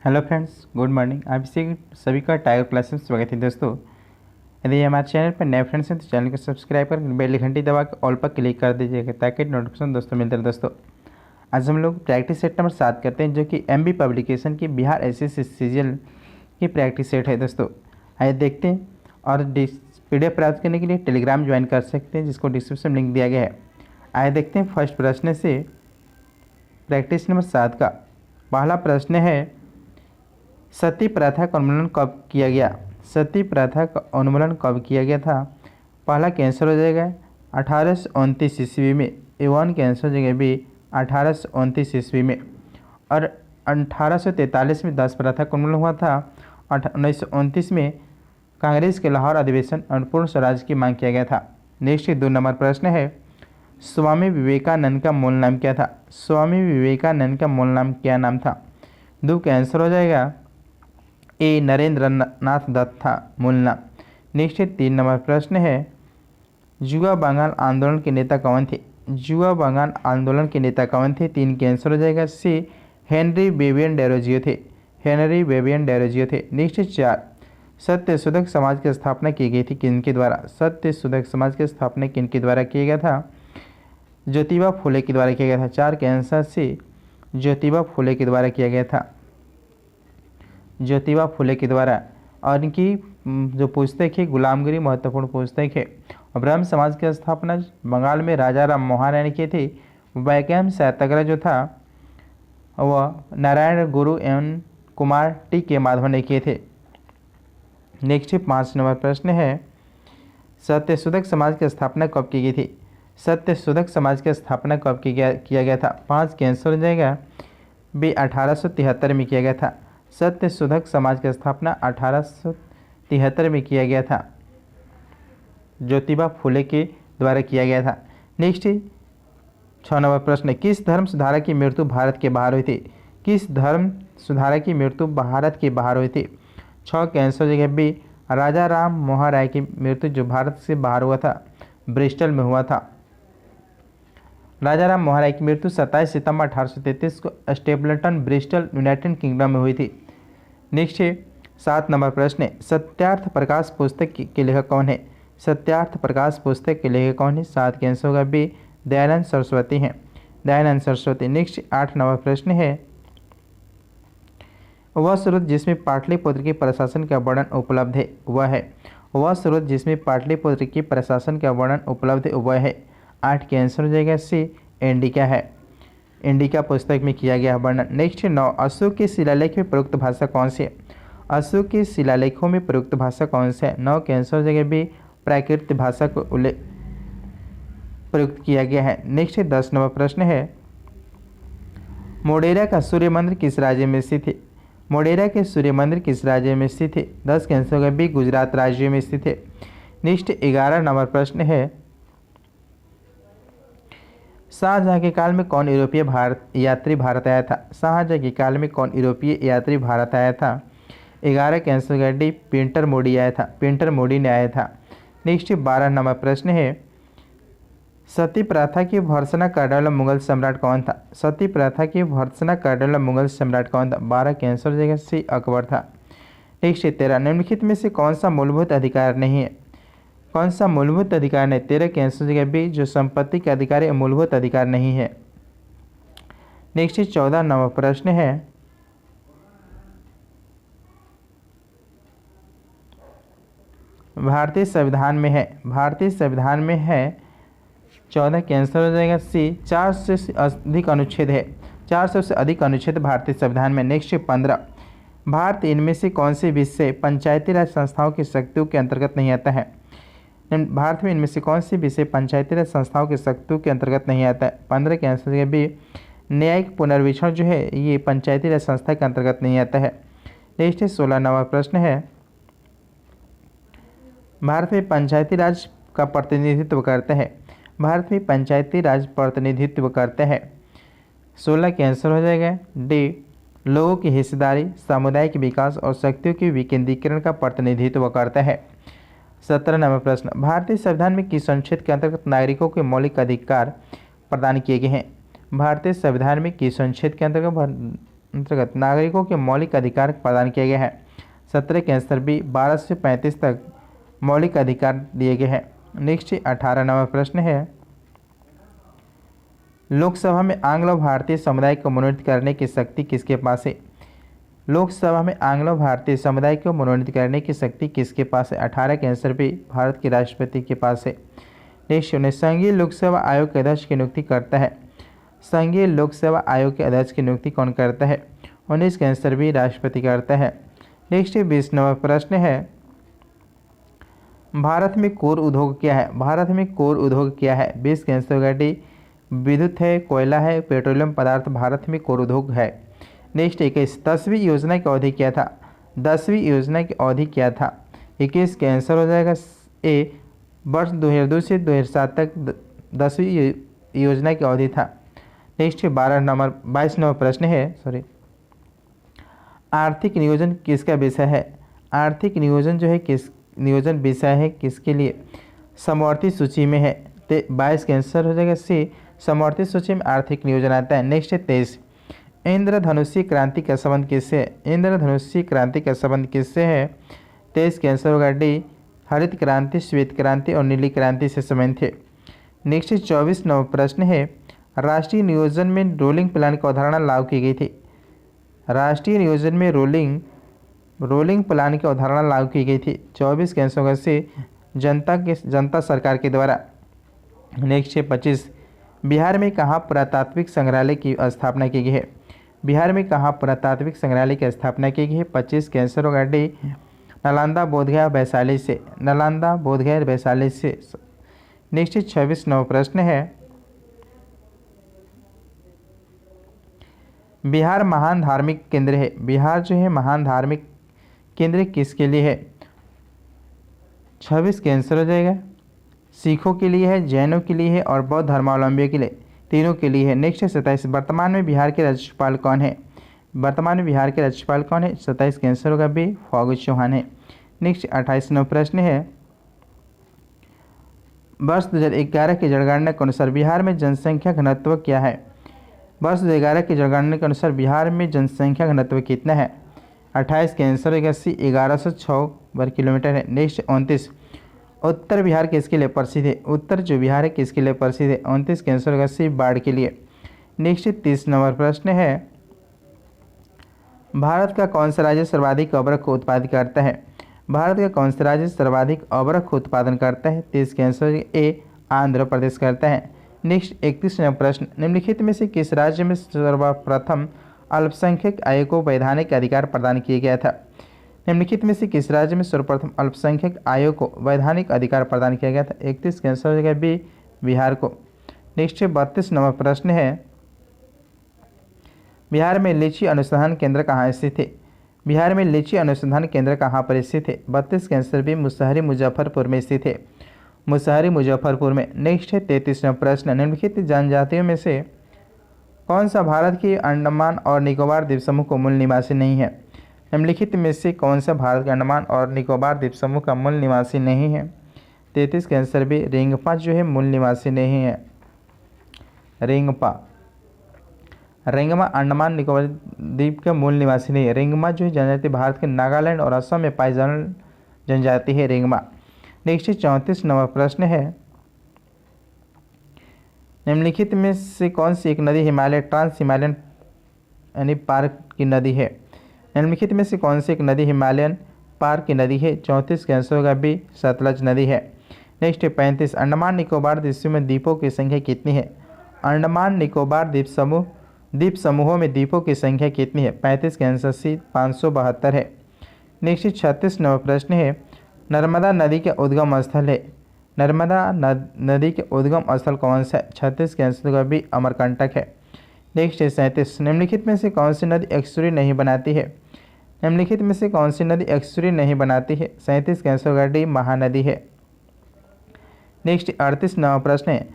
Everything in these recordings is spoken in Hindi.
Hello friends, good morning. आप सभी का टाइगर क्लास में स्वागत है दोस्तों। यदि हमारे चैनल पर नए फ्रेंड्स हैं तो चैनल को सब्सक्राइब कर बेल घंटी दबा के ऑल पर क्लिक कर दीजिएगा ताकि नोटिफिकेशन दोस्तों मिलते रहे। दोस्तों आज हम लोग प्रैक्टिस सेट नंबर 7 करते हैं जो कि एमबी पब्लिकेशन की बिहार एसएससी सीजीएल की प्रैक्टिस सेट है। दोस्तों आइए देखते हैं। और PDF प्राप्त करने के लिए टेलीग्राम ज्वाइन कर सकते हैं जिसको डिस्क्रिप्शन में लिंक दिया गया है। आइए देखते हैं फर्स्ट प्रश्न से। प्रैक्टिस नंबर 7 का पहला प्रश्न है, सती प्रथा का उन्मूलन कब किया गया? सती प्रथा का उन्मूलन कब किया गया था? पहला कैंसर हो जाएगा 1829 ईस्वी में। A1 कैंसर हो जाएगा बी 1829 ईस्वी में। और 1843 में 10 प्रथा का उन्मूलन हुआ था। 1929 में कांग्रेस के लाहौर अधिवेशन और पूर्ण स्वराज की मांग किया गया था। नेक्स्ट 2 नंबर प्रश्न है, स्वामी विवेकानंद का मूल नाम क्या था? स्वामी विवेकानंद का मूल नाम क्या नाम था? 2 कैंसर हो जाएगा ए नरेंद्र नाथ दत्त था मूल नाम। नेक्स्ट 3 नंबर प्रश्न है, जुआ बंगाल आंदोलन के नेता कौन थे? जुआ बंगाल आंदोलन के नेता कौन थे? 3 कैंसर हो जाएगा सी हेनरी बेबियन डेरोजियो थे। हेनरी बेबियन डेरोजियो थे। नेक्स्ट 4, सत्य शोधक समाज की स्थापना की गई थी किनके द्वारा? सत्य शोधक समाज की स्थापना किनके द्वारा किया गया था? ज्योतिबा फुले के द्वारा किया गया था। 4 कैंसर से ज्योतिबा फुले के द्वारा किया गया था। ज्योतिबा फुले के द्वारा। और इनकी जो पुस्तक है गुलामगिरी महत्वपूर्ण पुस्तक है। ब्रह्म समाज की स्थापना बंगाल में राजा राम मोहन राय ने की थी। वैक्याम सत्याग्रह जो था वह नारायण गुरु एवं कुमार टी के माधव ने किए थे। नेक्स्ट 5 नंबर प्रश्न है, सत्यशोधक समाज की स्थापना कब की गई थी? सत्यशोधक समाज की स्थापना कब किया गया था? 5 कैंसर हो जाएगा बी 1873 में किया गया था। सत्यशोधक समाज की स्थापना 1873 में किया गया था। ज्योतिबा फुले के द्वारा किया गया था। नेक्स्ट 6 नंबर प्रश्न, किस धर्म सुधारक की मृत्यु भारत के बाहर हुई थी? किस धर्म सुधारक की मृत्यु भारत के बाहर हुई थी? 6 कैंसर जगह बी राजा राम मोहन राय की मृत्यु जो भारत से बाहर हुआ था, ब्रिस्टल में हुआ था। राजा राम मोहन राय की मृत्यु 27 सितंबर 1833 को स्टेपलेटन ब्रिस्टल यूनाइटेड किंगडम में हुई थी। नेक्स्ट 7 नंबर प्रश्न है, सत्यार्थ प्रकाश पुस्तक के लेखक कौन है? सत्यार्थ प्रकाश पुस्तक के लेखक कौन है? 7 कैंसर होगा बी दयानंद सरस्वती हैं। दयानंद सरस्वती। नेक्स्ट 8 नंबर प्रश्न है, वह स्रोत जिसमें पाटलिपुत्र के प्रशासन का वर्णन उपलब्ध है वह है? वह स्रोत जिसमें पाटलिपुत्र के प्रशासन का वर्णन उपलब्ध है वह है? 8 कैंसर हो जाएगा सी इंडिका है। इंडिका पुस्तक में किया गया वर्णन। नेक्स्ट 9, अशोक के शिलालेख में प्रयुक्त भाषा कौन सी है? अशोक के शिलालेखों में प्रयुक्त भाषा कौन सी है? 9 कैंसर हो जाएगा बी प्राकृत भाषा को प्रयुक्त किया गया है। नेक्स्ट 10 नंबर प्रश्न है, मोढेरा का सूर्य मंदिर किस राज्य में स्थित है? मोढेरा के सूर्य मंदिर किस राज्य में स्थित है? 10 कैंसर होगा बी गुजरात राज्य में स्थित है। नेक्स्ट 11 नंबर प्रश्न है, शाहजहां के काल में कौन यूरोपीय यात्री भारत आया था? शाहजहां के काल में कौन यूरोपीय यात्री भारत आया था? 11 कैंसर होगा डी पेंटर मोडी आया था। पेंटर मोडी ने आया था। नेक्स्ट 12 नंबर प्रश्न है, सती प्रथा की भर्त्सना करने वाला मुगल सम्राट कौन था? सती प्रथा की भर्त्सना करने वाला मुगल सम्राट कौन था? 12 कैंसर हो जाएगा सी अकबर था। नेक्स्ट 13, निम्नलिखित में से कौन सा मूलभूत अधिकार नहीं है? कौन सा मूलभूत अधिकार नहीं? 13 कैंसर जगह बी जो संपत्ति के अधिकार है मूलभूत अधिकार नहीं है। नेक्स्ट 14 नंबर प्रश्न है, भारतीय संविधान में है? भारतीय संविधान में है 14 कैंसर हो जाएगा सी 400 से अधिक अनुच्छेद है। 400 से अधिक अनुच्छेद भारतीय संविधान में। नेक्स्ट 15, भारत इनमें से कौन से विषय पंचायती राज संस्थाओं की शक्तियों के अंतर्गत नहीं आता है? भारत में इनमें से कौन से विषय पंचायती राज संस्थाओं के शक्तियों के अंतर्गत नहीं आता है? 15 कैंसर जगह बी न्यायिक पुनर्वीक्षण जो है ये पंचायती राज संस्था के अंतर्गत नहीं आता है। नेक्स्ट 16 नंबर प्रश्न है, भारत में पंचायती राज का प्रतिनिधित्व करते हैं? भारत में पंचायती राज प्रतिनिधित्व करते हैं। 16 कैंसर हो जाएगा डी लोगों की हिस्सेदारी, सामुदायिक विकास और शक्तियों के विकेंद्रीकरण का प्रतिनिधित्व करता है। 17 नंबर प्रश्न, भारतीय संविधान में किस अनुच्छेद के अंतर्गत नागरिकों के मौलिक अधिकार प्रदान किए गए हैं? भारतीय संविधान में किस अनुच्छेद के अंतर्गत अंतर्गत नागरिकों के मौलिक अधिकार प्रदान किए गए हैं। 17 के आंसर बी 12 से 35 तक मौलिक अधिकार दिए गए हैं। नेक्स्ट 18 नंबर प्रश्न है, लोकसभा में आंग्लो भारतीय समुदाय को मनोनीत करने की शक्ति किसके पास है? लोकसभा में आंग्लो भारतीय समुदाय को मनोनीत करने की शक्ति किसके पास है? 18 के आंसर भी भारत के राष्ट्रपति के पास है। नेक्स्ट संघीय लोकसेवा आयोग के अध्यक्ष की नियुक्ति करता है। संघीय लोकसेवा आयोग के अध्यक्ष की नियुक्ति कौन करता है? 19 के आंसर भी राष्ट्रपति करता है। नेक्स्ट 20 नंबर प्रश्न है, भारत में कोर उद्योग क्या है? भारत में कोर उद्योग क्या है? 20 के आंसर होगा डी, विद्युत है, कोयला है, पेट्रोलियम पदार्थ भारत में कोर उद्योग है। नेक्स्ट 21, 10वीं योजना की अवधि क्या था? 10वीं योजना की अवधि क्या था? 21 के आंसर हो जाएगा ए, वर्ष 2002 से 2007 तक 10वीं योजना की अवधि था। नेक्स्ट 22 नंबर प्रश्न है, आर्थिक नियोजन किसका विषय है? आर्थिक नियोजन जो है किस नियोजन विषय है किसके लिए? समवर्ती सूची में है। 22 के आंसर हो जाएगा सी, समवर्ती सूची में आर्थिक नियोजन आता है। नेक्स्ट 23, इंद्रधनुषीय क्रांति का संबंध किससे है? इंद्रधनुषीय क्रांति का संबंध किससे है? 23 के आंसर होगा डी, हरित क्रांति, श्वेत क्रांति और नीली क्रांति से संबंधित है। नेक्स्ट 24 नंबर प्रश्न है, राष्ट्रीय नियोजन में रोलिंग प्लान की अवधारणा लागू की गई थी। राष्ट्रीय नियोजन में रोलिंग प्लान की अवधारणा लागू की गई थी। 24 के आंसर होगा सी, जनता सरकार के द्वारा। नेक्स्ट 25, बिहार में कहाँ पुरातात्विक संग्रहालय की स्थापना की गई है? बिहार में कहाँ पुरातात्विक संग्रहालय की स्थापना की गई है? 25 के आंसर होगा डी, नालंदा, बोधगया, वैशाली से। नालंदा, बोधगया, वैशाली से। नेक्स्ट 26 नंबर प्रश्न है, बिहार महान धार्मिक केंद्र है। बिहार जो है महान धार्मिक केंद्र किसके लिए है? 26 के आंसर हो जाएगा, सिखों के लिए है, जैनों के लिए है और बौद्ध धर्मावलंबियों के लिए, तीनों के लिए है। नेक्स्ट 27, वर्तमान में बिहार के राज्यपाल कौन है? वर्तमान में बिहार के राज्यपाल कौन है? 27 के आंसर होगा बी, फागू चौहान है। नेक्स्ट 28 नंबर प्रश्न है, वर्ष 2011 की जनगणना के अनुसार बिहार में जनसंख्या घनत्व क्या है? वर्ष 2011 की जनगणना के अनुसार बिहार में जनसंख्या घनत्व कितना है? 28 के आंसर होगा सी, 1106 वर्ग किलोमीटर है। नेक्स्ट 29, उत्तर बिहार किसके लिए प्रसिद्ध है? उत्तर जो बिहार है किसके लिए प्रसिद्ध है? 29 के आंसर होगा सी, बाढ़ के लिए। नेक्स्ट 30 नंबर प्रश्न है, भारत का कौन सा राज्य सर्वाधिक अबरख को उत्पादित करता है? भारत का कौन सा राज्य सर्वाधिक अबरख उत्पादन करता है? 30 के आंसर ए, आंध्र प्रदेश करता है। नेक्स्ट 31 नंबर प्रश्न, निम्नलिखित में से किस राज्य में सर्वप्रथम अल्पसंख्यक आयोग को वैधानिक अधिकार प्रदान किया गया था? निम्नलिखित में से किस राज्य में सर्वप्रथम अल्पसंख्यक आयोग को वैधानिक अधिकार प्रदान किया गया था? 31 के आंसर हो जाएगा बी, बिहार को। नेक्स्ट 32 नंबर प्रश्न है, बिहार में लीची अनुसंधान केंद्र कहाँ स्थित है? बिहार में लीची अनुसंधान केंद्र कहाँ पर स्थित है? 32 के आंसर बी, मुसहरी मुजफ्फरपुर में स्थित है। मुसहरी मुजफ्फरपुर में। नेक्स्ट है 33 नंबर प्रश्न, निम्नलिखित जनजातियों में से कौन सा भारत के अंडमान और निकोबार द्वीप समूह को मूल निवासी नहीं है? निम्नलिखित में से कौन सा भारत के अंडमान और निकोबार द्वीप समूह का मूल निवासी नहीं है? 33 के आंसर भी, रिंगपा जो है मूल निवासी नहीं है। रिंगमा अंडमान निकोबार द्वीप का मूल निवासी नहीं है। रिंगमा जो है जनजाति भारत के नागालैंड और असम में पाई जाने जनजाति है रिंगमा। नेक्स्ट 34 नंबर प्रश्न है, निम्नलिखित में से कौन सी एक नदी हिमालय ट्रांस हिमालयन यानी पार्क की नदी है? निम्नलिखित में से कौन सी एक नदी हिमालयन पार्क की नदी है? 34 के आंसर होगा बी, सतलज नदी है। नेक्स्ट 35, अंडमान निकोबार द्वीपों में द्वीपों की संख्या कितनी है? अंडमान निकोबार द्वीप समूहों में द्वीपों की संख्या कितनी है? 35 के आंसर सी, 572 है। नेक्स्ट 36 नंबर प्रश्न है, नर्मदा नदी का उद्गम स्थल है। नर्मदा नदी के उद्गम स्थल कौन सा है? 36 के आंसर होगा बी, अमरकंटक है। नेक्स्ट 37, निम्नलिखित में से कौन सी नदी एक्सुरी नहीं बनाती है? निम्नलिखित में से कौन सी नदी एक्सुरी नहीं बनाती है? 37 के आंसर होगा डी, महानदी है। नेक्स्ट 38 नंबर प्रश्न है,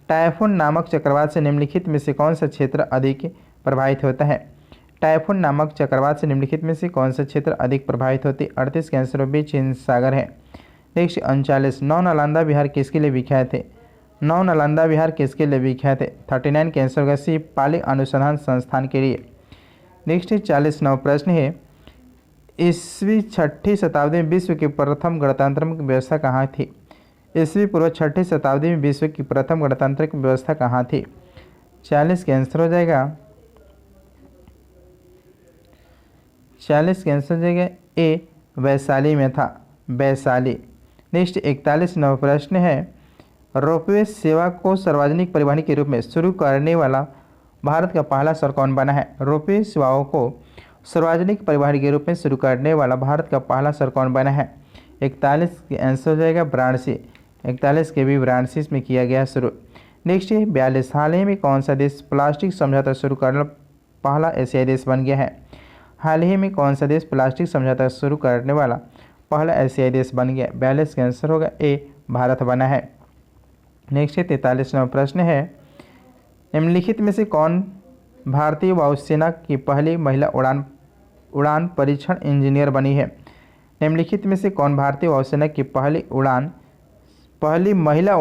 टाइफून नामक चक्रवात से निम्नलिखित में से कौन सा क्षेत्र अधिक प्रभावित होता है? टाइफून नामक चक्रवात से निम्नलिखित में से कौन सा क्षेत्र अधिक प्रभावित होती है? 38 के आंसर बी, चीन सागर है। नेक्स्ट 39, नौ नालंदा विहार किसके लिए विख्यात है? नौ नालंदा विहार किसके लिए विख्यात है? 39 के आंसर होगा सी, पाली अनुसंधान संस्थान के लिए। नेक्स्ट है 40वां प्रश्न है, ईस्वी 6ठी शताब्दी में विश्व की प्रथम गणतांत्रिक व्यवस्था कहाँ थी? ईस्वी पूर्व 6ठी शताब्दी में विश्व की प्रथम गणतांत्रिक व्यवस्था कहाँ थी? 40 का आंसर हो जाएगा, 40 का आंसर हो जाएगा ए, वैशाली में था, वैशाली। नेक्स्ट 41वां प्रश्न है, रोपवे सेवा को सार्वजनिक परिवहन के रूप में शुरू करने वाला भारत का पहला शहर कौन बना है? रोपवे सेवाओं को सार्वजनिक परिवहन के रूप में शुरू करने वाला भारत का पहला शहर कौन बना है? 41 के आंसर हो जाएगा वाराणसी, 41 के भी वाराणसी में किया गया शुरू। नेक्स्ट है 42, हाल ही में कौन सा देश प्लास्टिक समझौता शुरू करने पहला एशियाई देश बन गया है? हाल ही में कौन सा देश प्लास्टिक समझौता शुरू करने वाला पहला एशियाई देश बन गया? 42 का आंसर होगा ए, भारत बना है। नेक्स्ट है 43वां प्रश्न है, निम्नलिखित में से कौन भारतीय वायुसेना की पहली महिला उड़ान परीक्षण इंजीनियर बनी है? निम्नलिखित में से कौन भारतीय वायुसेना की पहली महिला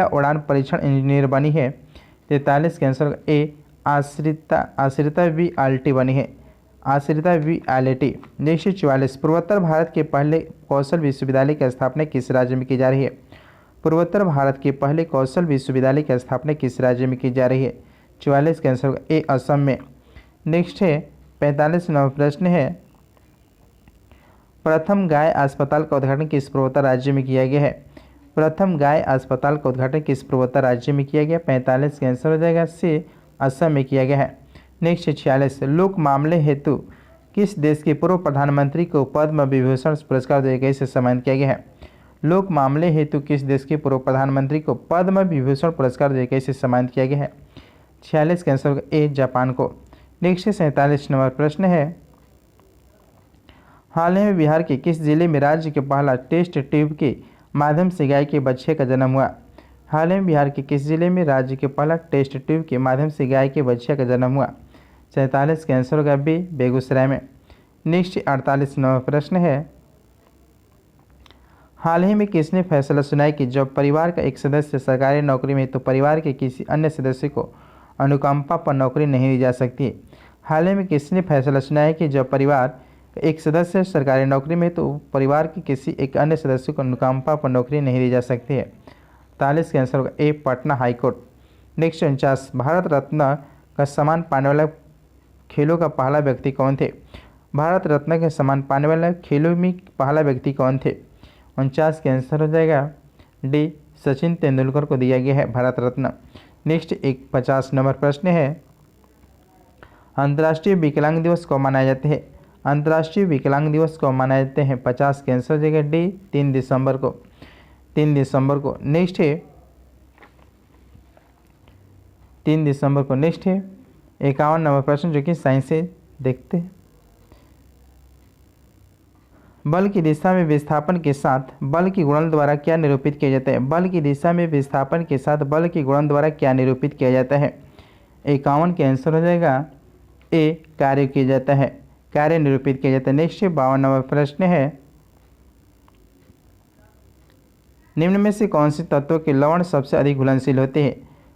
उड़ान परीक्षण इंजीनियर बनी है? 43 के आंसर ए, आश्रिता वी आल्टी बनी है, आश्रिता वी आल्टी। नेक्स्ट 44, पूर्वोत्तर भारत के पहले कौशल विश्वविद्यालय की स्थापना किस राज्य में की जा रही है? पूर्वोत्तर भारत के पहले कौशल विश्वविद्यालय की स्थापना किस राज्य में की जा रही है? 44 के आंसर ए, असम में। नेक्स्ट है 45वां प्रश्न है, प्रथम गाय अस्पताल का उद्घाटन किस पूर्वोत्तर राज्य में किया गया है? प्रथम गाय अस्पताल का उद्घाटन किस पूर्वोत्तर राज्य में किया गया? 45 के आंसर हो जाएगा सी, असम में किया गया है। नेक्स्ट 46, लोक मामले हेतु किस देश के पूर्व प्रधानमंत्री को पद्म विभूषण पुरस्कार देकर से सम्मानित किया गया है? लोक मामले हेतु किस देश के पूर्व प्रधानमंत्री को पद्म विभूषण पुरस्कार देकर से सम्मानित किया गया है? 46 के आंसर ए, जापान को। नेक्स्ट 47वां प्रश्न है, हाल ही में बिहार के किस जिले में राज्य के पहला टेस्ट ट्यूब के माध्यम से गाय के बच्चे का जन्म हुआ? हाल ही में बिहार के किस जिले में राज्य के पहला टेस्ट ट्यूब के माध्यम से गाय के बच्चे का जन्म हुआ? 47 के आंसर होगा बी, बेगूसराय में। नेक्स्ट 48वां प्रश्न है, हाल ही में किसने फैसला सुनाया कि जब परिवार का एक सदस्य सरकारी नौकरी में तो परिवार के किसी अन्य सदस्य को अनुकंपा पर नौकरी नहीं दी जा सकती? हाल ही में किसने फैसला सुनाया कि जब परिवार का एक सदस्य सरकारी नौकरी में तो परिवार के किसी एक अन्य सदस्य को अनुकंपा पर नौकरी नहीं दी जा सकती है? 43 के आंसर होगा ए, पटना हाईकोर्ट। नेक्स्ट 49, भारत रत्न का सम्मान पाने वाला खेलों का पहला व्यक्ति कौन थे? भारत रत्न के सम्मान पाने वाला खेलों में पहला व्यक्ति कौन थे? 49 के आंसर हो जाएगा डी, सचिन तेंदुलकर को दिया गया है भारत रत्न। नेक्स्ट 50 नंबर प्रश्न है, अंतर्राष्ट्रीय विकलांग दिवस कब मनाए जाते हैं? अंतर्राष्ट्रीय विकलांग दिवस कब मनाए जाते हैं? 50 के आंसर हो जाएगा डी, 3 दिसंबर को, 3 दिसंबर को। नेक्स्ट है 3 दिसंबर को। नेक्स्ट है 51 नंबर प्रश्न जो कि साइंस से देखते हैं, बल की दिशा में विस्थापन के साथ बल की गुणन द्वारा क्या निरूपित किया जाता है? बल की दिशा में विस्थापन के साथ बल की गुणन द्वारा क्या निरूपित किया जाता है? 51 के आंसर हो जाएगा ए, कार्य किया जाता है, कार्य निरूपित किया जाता है। नेक्स्ट 52 नंबर प्रश्न है, निम्न में से कौन से तत्व के लवण सबसे अधिक घुलनशील होते हैं?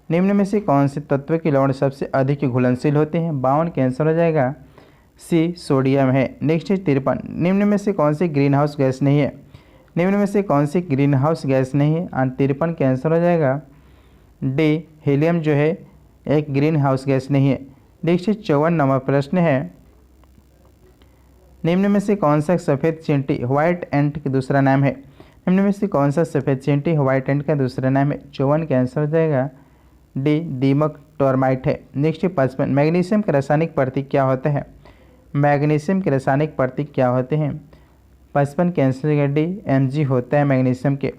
निम्न में से कौन से तत्व के लवण सबसे अधिक घुलनशील होते हैं? 52 के आंसर हो जाएगा सी, सोडियम है। नेक्स्ट 53, निम्न में से कौन सी ग्रीन हाउस गैस नहीं है? निम्न में से कौन सी ग्रीन हाउस गैस नहीं है? 53 के आंसर हो जाएगा डी, हीलियम जो है एक ग्रीन हाउस गैस नहीं है। नेक्स्ट 54 नंबर प्रश्न है, निम्न में से कौन सा सफ़ेद चींटी व्हाइट एंट का दूसरा नाम है? निम्न में से कौन सा सफ़ेद चींटी व्हाइट एंट का दूसरा नाम है? 54 के आंसर हो जाएगा डी, दीमक टोरमाइट है। नेक्स्ट 55, मैग्नीशियम का रासायनिक प्रतीक क्या होता है? मैग्नीशियम के रासायनिक प्रतीक क्या होते हैं? 55 के आंसर का डी, Mg होता है मैग्नीशियम के।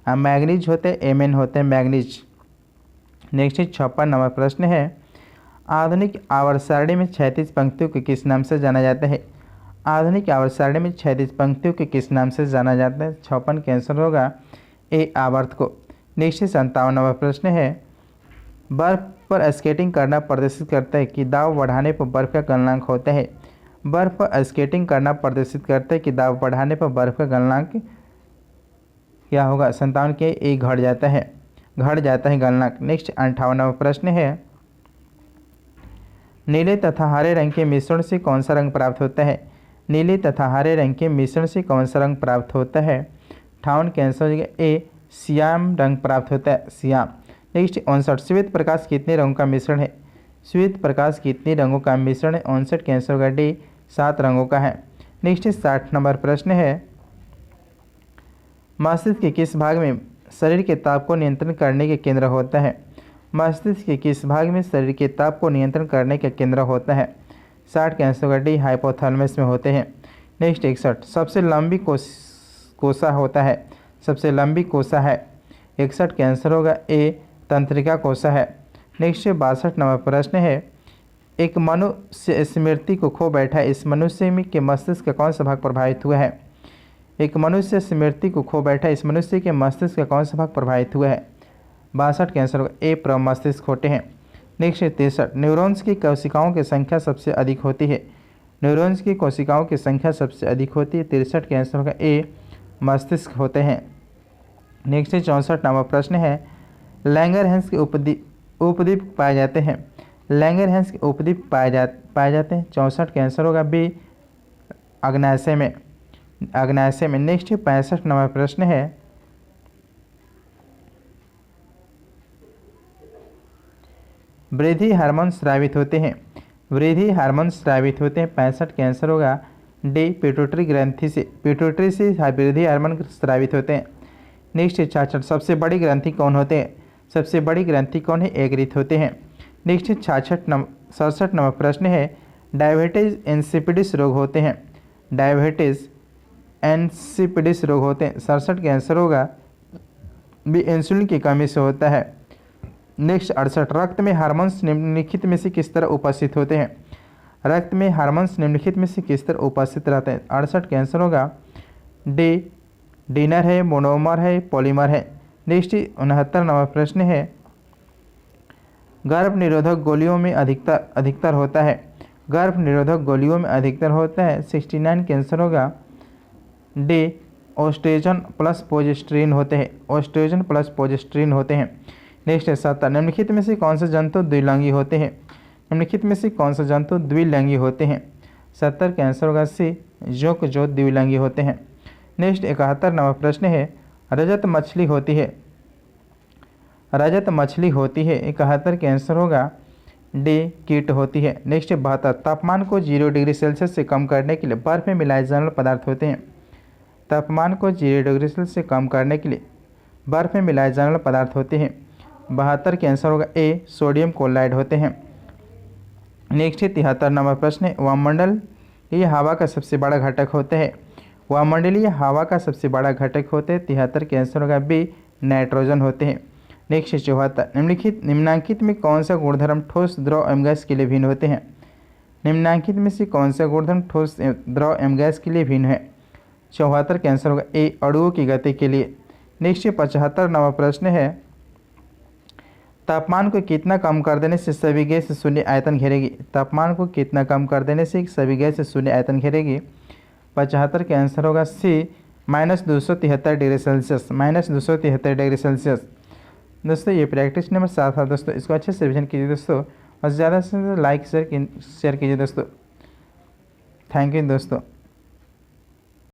मैग्नीज होते हैं Mn होते हैं मैग्नीज। नेक्स्ट 56 नंबर प्रश्न है, आधुनिक आवर्त सारणी में क्षैतिज पंक्तियों को किस नाम से जाना जाता है? आधुनिक आवर्त सारणी में क्षैतिज पंक्तियों को किस नाम से जाना जाता है? 56 के आंसर होगा ए, आवर्त को। नेक्स्ट 57 नंबर प्रश्न है, बर्फ पर स्केटिंग करना प्रदर्शित करता है कि दाब बढ़ाने पर बर्फ का गलनांक होता है? बर्फ पर स्केटिंग करना प्रदर्शित करता है कि दाब बढ़ाने पर बर्फ का गलनांक क्या होगा? 57 के ए, घट जाता है गलनांक। नेक्स्ट 58वां प्रश्न है, नीले तथा हरे रंग के मिश्रण से कौन सा रंग प्राप्त होता है? नीले तथा हरे रंग के मिश्रण से कौन सा रंग प्राप्त होता है? 58 के आंसर हो जाएगा ए, श्याम रंग प्राप्त होता है, श्याम। नेक्स्ट 59, श्वेत प्रकाश कितने रंगों का मिश्रण है? श्वेत प्रकाश कितने रंगों का मिश्रण है? 59 के आंसर होगा डी, 7 रंगों का है। नेक्स्ट 60 नंबर प्रश्न है, मस्तिष्क के किस भाग में शरीर के ताप को नियंत्रण करने के केंद्र होता है? मस्तिष्क के किस भाग में शरीर के ताप को नियंत्रण करने का केंद्र होता है? 60 के आंसर होगा डी, हाइपोथैलेमस में होते हैं। नेक्स्ट 61, सबसे लंबी कोसा होता है? सबसे लंबी कोसा है। 61 के आंसर होगा ए, तंत्रिका कोसा है। नेक्स्ट 62 नंबर प्रश्न है, एक मनुष्य स्मृति को खो बैठा है, इस मनुष्य में के मस्तिष्क का कौन सा भाग प्रभावित हुआ है? एक मनुष्य स्मृति को खो बैठा है, इस मनुष्य के मस्तिष्क का कौन सा भाग प्रभावित हुआ है? 62 के आंसर होगा ए, प्रमस्तिष्क होते हैं। नेक्स्ट 63, न्यूरॉन्स की कोशिकाओं की संख्या सबसे अधिक होती है? न्यूरॉन्स की कोशिकाओं की संख्या सबसे अधिक होती है। 63 के आंसर होगा ए, मस्तिष्क होते हैं। नेक्स्ट 64 नंबर प्रश्न है, लैंगरहैंस के उपद्वीप पाए जाते हैं? लैंगरहैंस के उपद्वीप पाए जाते हैं। 64 के आंसर होगा बी, अग्न्याशय में। नेक्स्ट 65 नंबर प्रश्न है, वृद्धि हार्मोन स्रावित होते हैं? वृद्धि हार्मोन स्रावित होते हैं। 65 के आंसर होगा डी, पिट्यूटरी ग्रंथि से। पिट्यूटरी से वृद्धि हार्मोन स्रावित होते हैं। नेक्स्ट 66, सबसे बड़ी ग्रंथि कौन होते हैं? सबसे बड़ी ग्रंथि कौन है? एग्रित होते हैं। नेक्स्ट 67 नंबर प्रश्न है, डायबिटीज इंसिपिडिस रोग होते हैं? डायबिटीज इंसिपिडिस रोग होते हैं। 67 के आंसर होगा बी, इंसुलिन की कमी से होता है। नेक्स्ट 68, रक्त में हार्मोन्स निम्नलिखित में से किस तरह उपस्थित होते हैं? रक्त में हार्मोन्स निम्नलिखित में से किस तरह उपस्थित रहते हैं? 68 के आंसर होगा डी, डिनर है, मोनोमर है, पॉलीमर है। नेक्स्ट 69 नंबर प्रश्न है, गर्भ निरोधक गोलियों में अधिकतर होता है? गर्भ निरोधक गोलियों में अधिकतर होता है। 69 के आंसर होगा डी, ओस्ट्रोजन प्लस प्रोजेस्टेरोन होते हैं। ओस्ट्रोजन प्लस प्रोजेस्टेरोन होते हैं। नेक्स्ट 70, निम्नलिखित में से कौन से जंतु द्विलिंगी होते हैं? निम्नलिखित में से कौन से जंतु द्विलिंगी होते हैं? 70 के आंसर होगा सी, जो द्विलिंगी होते हैं। नेक्स्ट 71 नंबर प्रश्न है, रजत मछली होती है? रजत मछली होती है। 71 के आंसर होगा डी, कीट होती है। नेक्स्ट 72, तापमान को 0 डिग्री सेल्सियस से कम करने के लिए बर्फ़ में मिलाए जाने वाले पदार्थ होते हैं? तापमान को 0 डिग्री सेल्सियस से कम करने के लिए बर्फ़ में मिलाए जाने वाले पदार्थ होते हैं। 72 के आंसर होगा ए, सोडियम क्लोराइड होते हैं। नेक्स्ट 73 नंबर प्रश्न है, वायुमंडल ये हवा का सबसे बड़ा घटक होता है? वायुमंडलीय हवा का सबसे बड़ा घटक होते हैं। 73 के आंसर होगा बी, नाइट्रोजन होते हैं। नेक्स्ट 74, निम्नांकित में कौन सा गुणधर्म ठोस, द्रव एवं गैस के लिए भिन्न होते हैं? निम्नांकित में से कौन सा गुणधर्म ठोस, द्रव एवं गैस के लिए भिन्न है? 74 के आंसर होगा ए, अणुओं की गति के लिए। नेक्स्ट 75 नंबर प्रश्न है, तापमान को कितना कम कर देने से सभी गैस शून्य आयतन घेरेगी? तापमान को कितना कम कर देने से सभी गैस शून्य आयतन घेरेगी? 75 के आंसर होगा सी, -273 डिग्री सेल्सियस। -273 degree Celsius. दोस्तों ये प्रैक्टिस नंबर 7 था दोस्तों, इसको अच्छे से रिविजन कीजिए दोस्तों, और ज़्यादा से ज़्यादा लाइक शेयर कीजिए दोस्तों। थैंक यू दोस्तों।